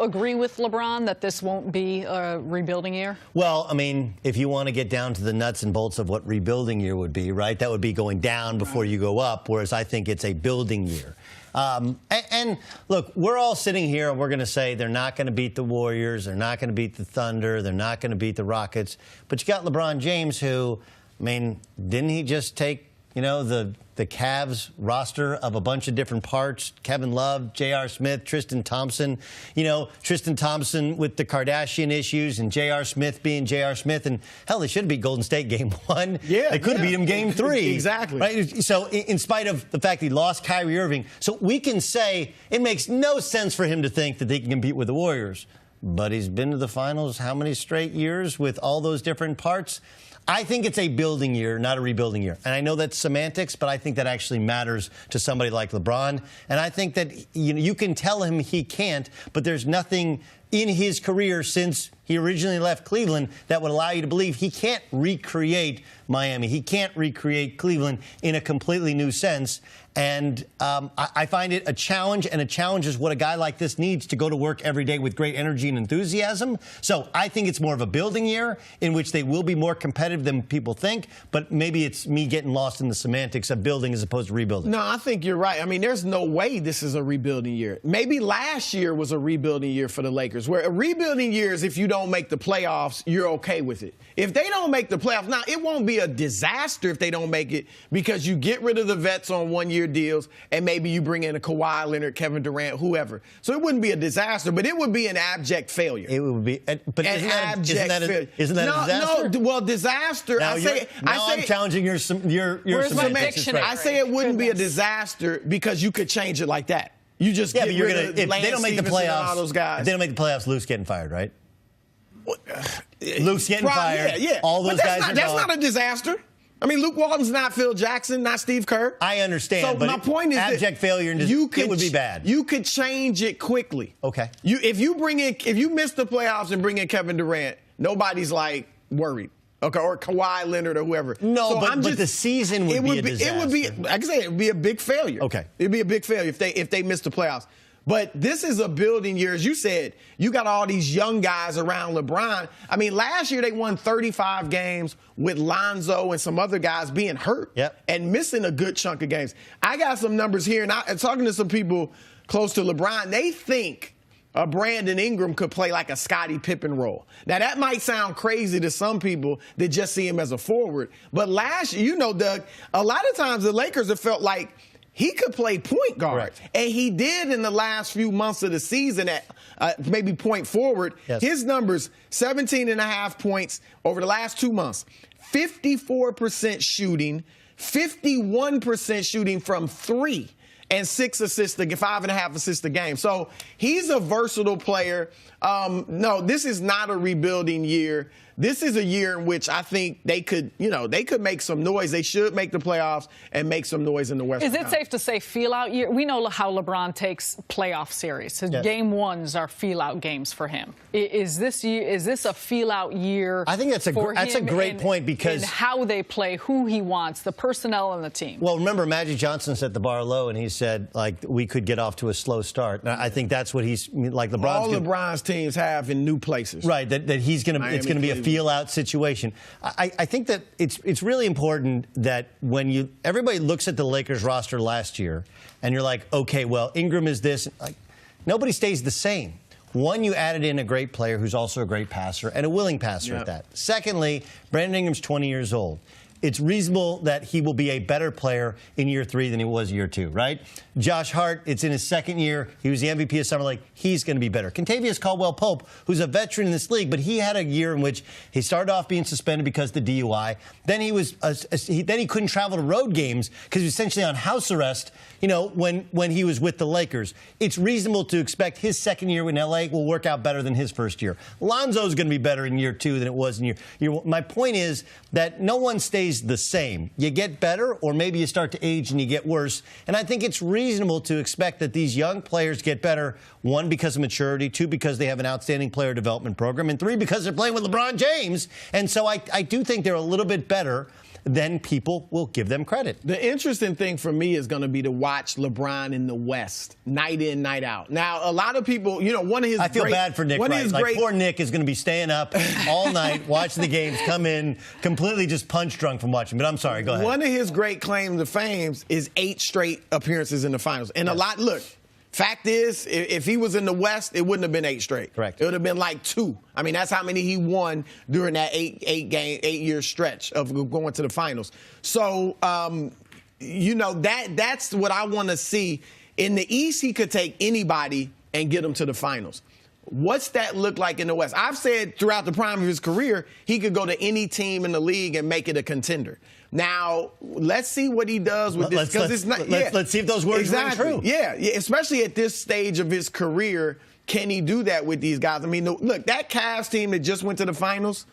agree with LeBron that this won't be a rebuilding year? Well, I mean, if you want to get down to the nuts and bolts of what rebuilding year would be, right, that would be going down before you go up, whereas I think it's a building year. And look, we're all sitting here and we're going to say they're not going to beat the Warriors, they're not going to beat the Thunder, they're not going to beat the Rockets. But you got LeBron James who, I mean, didn't he just take, you know, the Cavs roster of a bunch of different parts? Kevin Love, J.R. Smith, Tristan Thompson. You know, Tristan Thompson with the Kardashian issues and J.R. Smith being J.R. Smith. And, hell, they should have beat Golden State game 1. Yeah. They could have beat him game 3. Exactly. Right? So in spite of the fact he lost Kyrie Irving, so we can say it makes no sense for him to think that they can compete with the Warriors. But he's been to the finals how many straight years with all those different parts? I think it's a building year, not a rebuilding year. And I know that's semantics, but I think that actually matters to somebody like LeBron. And I think that you can tell him he can't, but there's nothing in his career since he originally left Cleveland that would allow you to believe he can't recreate Miami. He can't recreate Cleveland in a completely new sense. And I find it a challenge, and a challenge is what a guy like this needs to go to work every day with great energy and enthusiasm. So I think it's more of a building year in which they will be more competitive than people think, but maybe it's me getting lost in the semantics of building as opposed to rebuilding. No, I think you're right. I mean, there's no way this is a rebuilding year. Maybe last year was a rebuilding year for the Lakers, where a rebuilding year is if you don't make the playoffs, you're okay with it. If they don't make the playoffs, now it won't be a disaster if they don't make it because you get rid of the vets on one-year deals and maybe you bring in a Kawhi Leonard, Kevin Durant, whoever. So it wouldn't be a disaster, but it would be an abject failure. It would be, but isn't that a disaster? No, well, disaster. Now I'm challenging your semantics. Right. I say it wouldn't be a disaster because you could change it like that. You just get rid of if Lance they don't make the Stevenson playoffs, and all those guys. if they don't make the playoffs, Luke's getting fired, right? Luke's getting fired. Yeah. All those guys are gone. That's not a disaster. I mean, Luke Walton's not Phil Jackson, not Steve Kerr. I understand, so but my point is abject failure, it would be bad. You could change it quickly. Okay. If you miss the playoffs and bring in Kevin Durant, nobody's like worried. Okay, or Kawhi Leonard or whoever. No, so but the season would be a disaster. It would be, like I say, it would be a big failure. Okay. It would be a big failure if they miss the playoffs. But this is a building year. As you said, you got all these young guys around LeBron. I mean, last year they won 35 games with Lonzo and some other guys being hurt and missing a good chunk of games. I got some numbers here, and talking to some people close to LeBron, they think Brandon Ingram could play like a Scottie Pippen role. Now, that might sound crazy to some people that just see him as a forward. But last year, you know, Doug, a lot of times the Lakers have felt like he could play point guard. Correct. And he did in the last few months of the season at maybe point forward. Yes. His numbers, 17.5 points over the last 2 months, 54% shooting, 51% shooting from 3, and 5.5 assists a game. So he's a versatile player. No, this is not a rebuilding year. This is a year in which I think they could make some noise. They should make the playoffs and make some noise in the Western Is it safe to say feel-out year? We know how LeBron takes playoff series. His game ones are feel-out games for him. Is this a feel-out year? I think that's a great point because in how they play, who he wants, the personnel on the team. Well, remember Magic Johnson set the bar low, and he said like we could get off to a slow start. And I think that's what he's like. LeBron's teams have in new places, right? That it's going to be a feel-out situation. I think that it's really important that when everybody looks at the Lakers roster last year and you're like, okay, well, Ingram is this. Like, nobody stays the same. One, you added in a great player who's also a great passer and a willing passer at that. Secondly, Brandon Ingram's 20 years old. It's reasonable that he will be a better player in year 3 than he was year 2, right? Josh Hart, it's in his second year. He was the MVP of Summer League. He's going to be better. Kentavious Caldwell-Pope, who's a veteran in this league, but he had a year in which he started off being suspended because of the DUI. Then he couldn't travel to road games because he was essentially on house arrest, you know, when he was with the Lakers. It's reasonable to expect his second year in L.A. will work out better than his first year. Lonzo's going to be better in year 2 than it was in year 1. My point is that no one stays the same. You get better, or maybe you start to age and you get worse. And I think it's reasonable to expect that these young players get better, 1, because of maturity, 2, because they have an outstanding player development program, and 3, because they're playing with LeBron James. And so I do think they're a little bit better than people will give them credit. The interesting thing for me is going to be to watch LeBron in the West, night in, night out. Now, a lot of people, one of his I feel bad for Nick Wright. Like, poor Nick is going to be staying up all night, watching the games, come in completely just punch drunk from watching. But I'm sorry, go ahead. One of his great claims to fame is 8 straight appearances in the finals. And look, fact is, if he was in the West, it wouldn't have been 8 straight. Correct. It would have been like 2. I mean, that's how many he won during that 8-year stretch of going to the finals. So, that's what I want to see. In the East, he could take anybody and get them to the finals. What's that look like in the West? I've said throughout the prime of his career, he could go to any team in the league and make it a contender. Now, let's see what he does with this. Let's see if those words ring true. Yeah, especially at this stage of his career, can he do that with these guys? I mean, look, that Cavs team that just went to the finals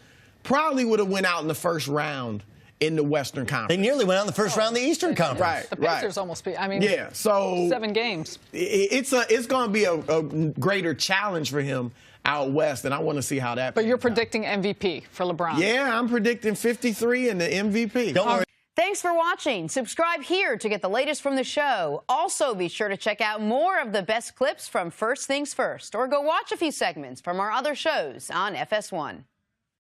probably would have went out in the first round in the Western Conference. They nearly went out in the first round of the Eastern Conference. Right, the Pacers almost beat. I mean, so 7 games. It's going to be a greater challenge for him out West, and I want to see how that. But you're predicting MVP for LeBron. Yeah, I'm predicting 53 and the MVP. Don't worry. Thanks for watching. Subscribe here to get the latest from the show. Also, be sure to check out more of the best clips from First Things First, or go watch a few segments from our other shows on FS1.